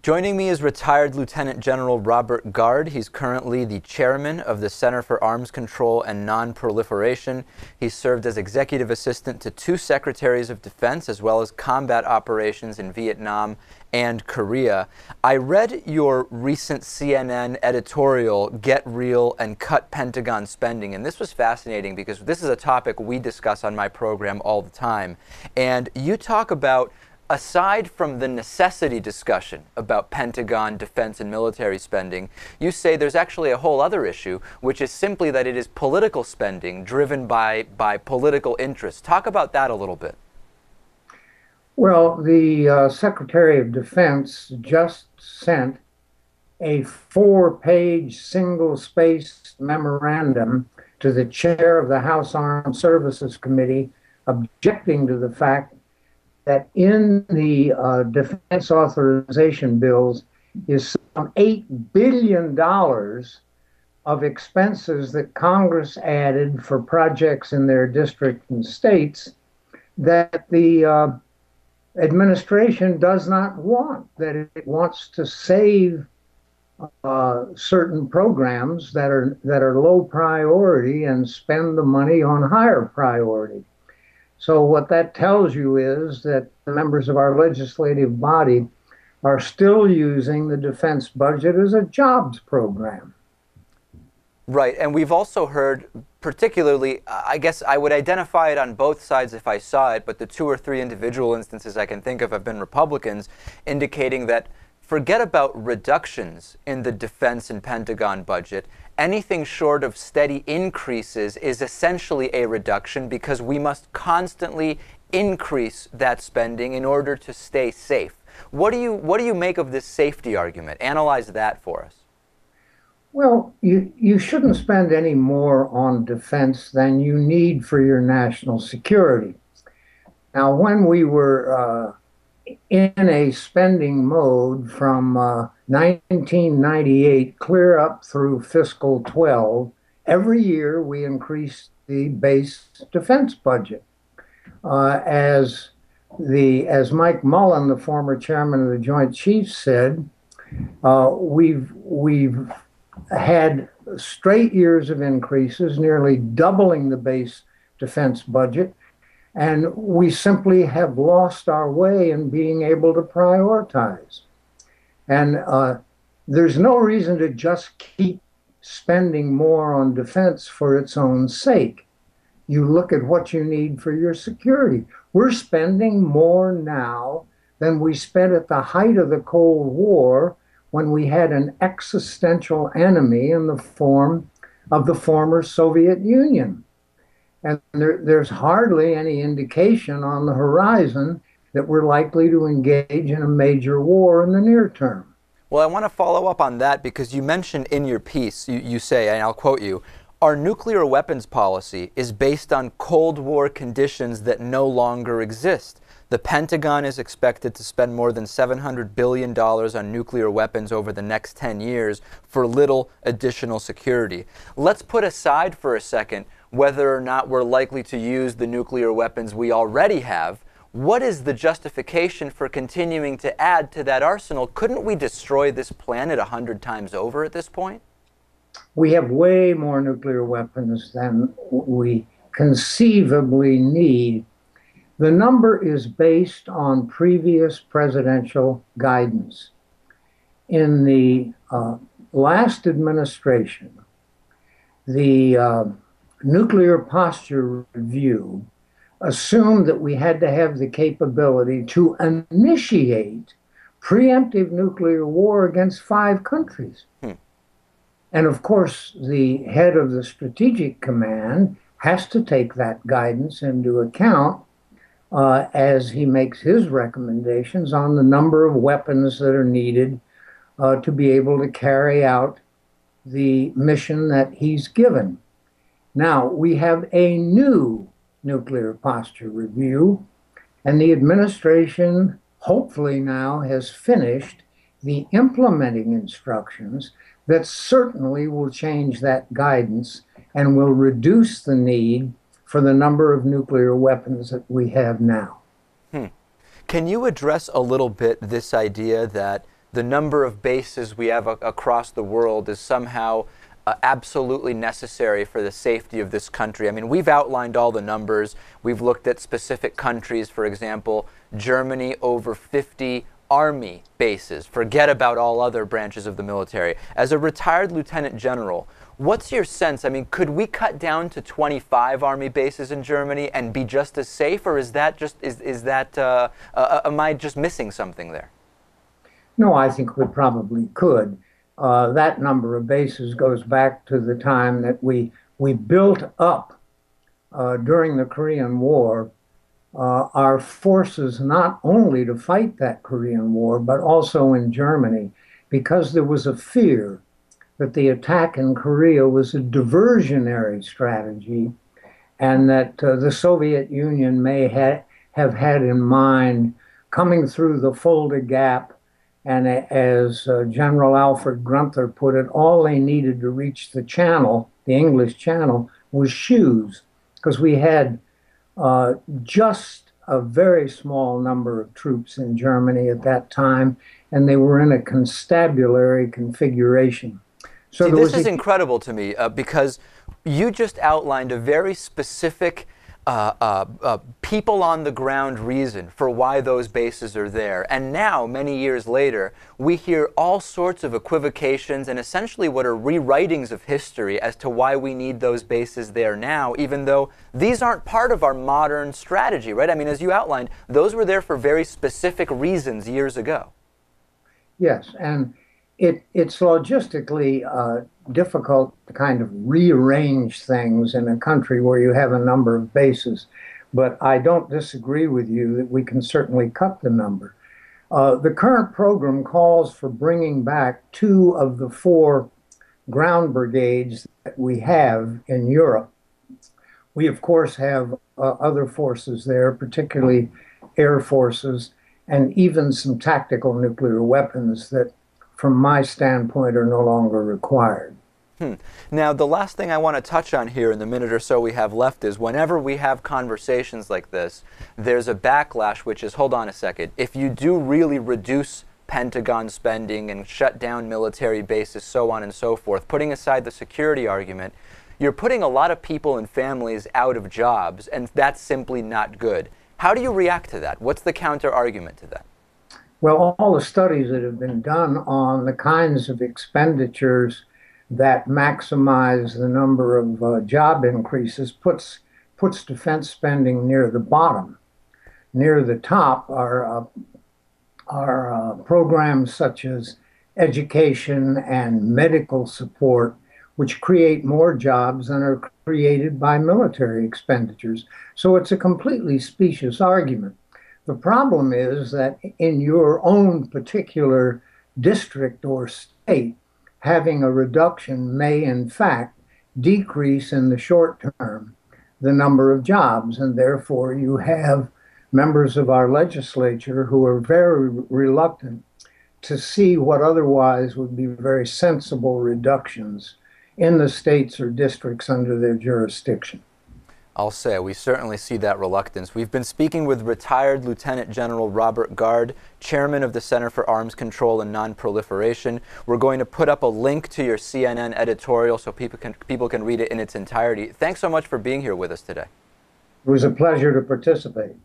Joining me is retired Lieutenant General Robert Gard. He's currently the chairman of the Center for Arms Control and Non-Proliferation. He served as executive assistant to 2 secretaries of defense, as well as combat operations in Vietnam and Korea. I read your recent CNN editorial, Get Real and Cut Pentagon Spending, and this was fascinating because this is a topic we discuss on my program all the time. And you talk about, aside from the necessity discussion about Pentagon, defense, and military spending, you say there's actually a whole other issue, which is simply that it is political spending driven by political interests. Talk about that a little bit. Well, the Secretary of Defense just sent a 4-page, single-spaced memorandum to the chair of the House Armed Services Committee objecting to the fact that in the defense authorization bills is some $8 billion of expenses that Congress added for projects in their districts and states that the administration does not want, that it wants to save certain programs that are low priority and spend the money on higher priority. So what that tells you is that the members of our legislative body are still using the defense budget as a jobs program. Right, and we've also heard, particularly, I guess I would identify it on both sides if I saw it, but the 2 or 3 individual instances I can think of have been Republicans indicating that forget about reductions in the defense and Pentagon budget. Anything short of steady increases is essentially a reduction because we must constantly increase that spending in order to stay safe. What do you make of this safety argument? Analyze that for us. Well, you shouldn't spend any more on defense than you need for your national security. Now, when we were in a spending mode from 1998 clear up through fiscal 12, every year we increased the base defense budget. As Mike Mullen, the former chairman of the Joint Chiefs, said, we've had straight years of increases, nearly doubling the base defense budget. And we simply have lost our way in being able to prioritize. And there's no reason to just keep spending more on defense for its own sake. You look at what you need for your security. We're spending more now than we spent at the height of the Cold War when we had an existential enemy in the form of the former Soviet Union. And there's hardly any indication on the horizon that we're likely to engage in a major war in the near term. Well, I want to follow up on that because you mentioned in your piece, you say, and I'll quote you, our nuclear weapons policy is based on Cold War conditions that no longer exist. The Pentagon is expected to spend more than $700 billion on nuclear weapons over the next 10 years for little additional security. Let's put aside for a second whether or not we're likely to use the nuclear weapons we already have. What is the justification for continuing to add to that arsenal? Couldn't we destroy this planet 100 times over at this point? We have way more nuclear weapons than we conceivably need. The number is based on previous presidential guidance. In the last administration, the Nuclear Posture Review assumed that we had to have the capability to initiate preemptive nuclear war against 5 countries. And of course, the head of the Strategic Command has to take that guidance into account as he makes his recommendations on the number of weapons that are needed to be able to carry out the mission that he's given. Now, we have a new nuclear posture review, and the administration hopefully now has finished the implementing instructions that certainly will change that guidance and will reduce the need for the number of nuclear weapons that we have now. Can you address a little bit this idea that the number of bases we have across the world is somehow absolutely necessary for the safety of this country. I mean, we've outlined all the numbers. We've looked at specific countries, for example, Germany, over 50 Army bases. Forget about all other branches of the military. As a retired lieutenant general, what's your sense? I mean, could we cut down to 25 Army bases in Germany and be just as safe, or is that just, am I just missing something there? No, I think we probably could. That number of bases goes back to the time that we built up during the Korean War our forces not only to fight that Korean War, but also in Germany, because there was a fear that the attack in Korea was a diversionary strategy, and that the Soviet Union may have had in mind coming through the Fulda Gap. And as General Alfred Grunther put it, all they needed to reach the channel, the English Channel, was shoes, because we had just a very small number of troops in Germany at that time, and they were in a constabulary configuration. So this is incredible to me because you just outlined a very specific people on the ground reason for why those bases are there. And now, many years later, we hear all sorts of equivocations and essentially what are rewritings of history as to why we need those bases there now, even though these aren't part of our modern strategy, right? I mean, as you outlined, those were there for very specific reasons years ago. Yes, and it's logistically difficult to kind of rearrange things in a country where you have a number of bases. But I don't disagree with you that we can certainly cut the number. The current program calls for bringing back 2 of the 4 ground brigades that we have in Europe. We, of course, have other forces there, particularly air forces, and even some tactical nuclear weapons that, from my standpoint, are no longer required. Now, the last thing I want to touch on here in the minute or so we have left is whenever we have conversations like this, there's a backlash, which is, hold on a second, if you do really reduce Pentagon spending and shut down military bases, so on and so forth, putting aside the security argument, you're putting a lot of people and families out of jobs, and that's simply not good. How do you react to that? What's the counter argument to that? Well, all the studies that have been done on the kinds of expenditures that maximize the number of job increases puts defense spending near the bottom. Near the top are programs such as education and medical support, which create more jobs than are created by military expenditures. So it's a completely specious argument. The problem is that in your own particular district or state, having a reduction may, in fact, decrease in the short term the number of jobs. And therefore, you have members of our legislature who are very reluctant to see what otherwise would be very sensible reductions in the states or districts under their jurisdiction. I'll say, we certainly see that reluctance. We've been speaking with retired Lieutenant General Robert Gard, Chairman of the Center for Arms Control and Non-Proliferation. We're going to put up a link to your CNN editorial so people can read it in its entirety. Thanks so much for being here with us today. It was a pleasure to participate.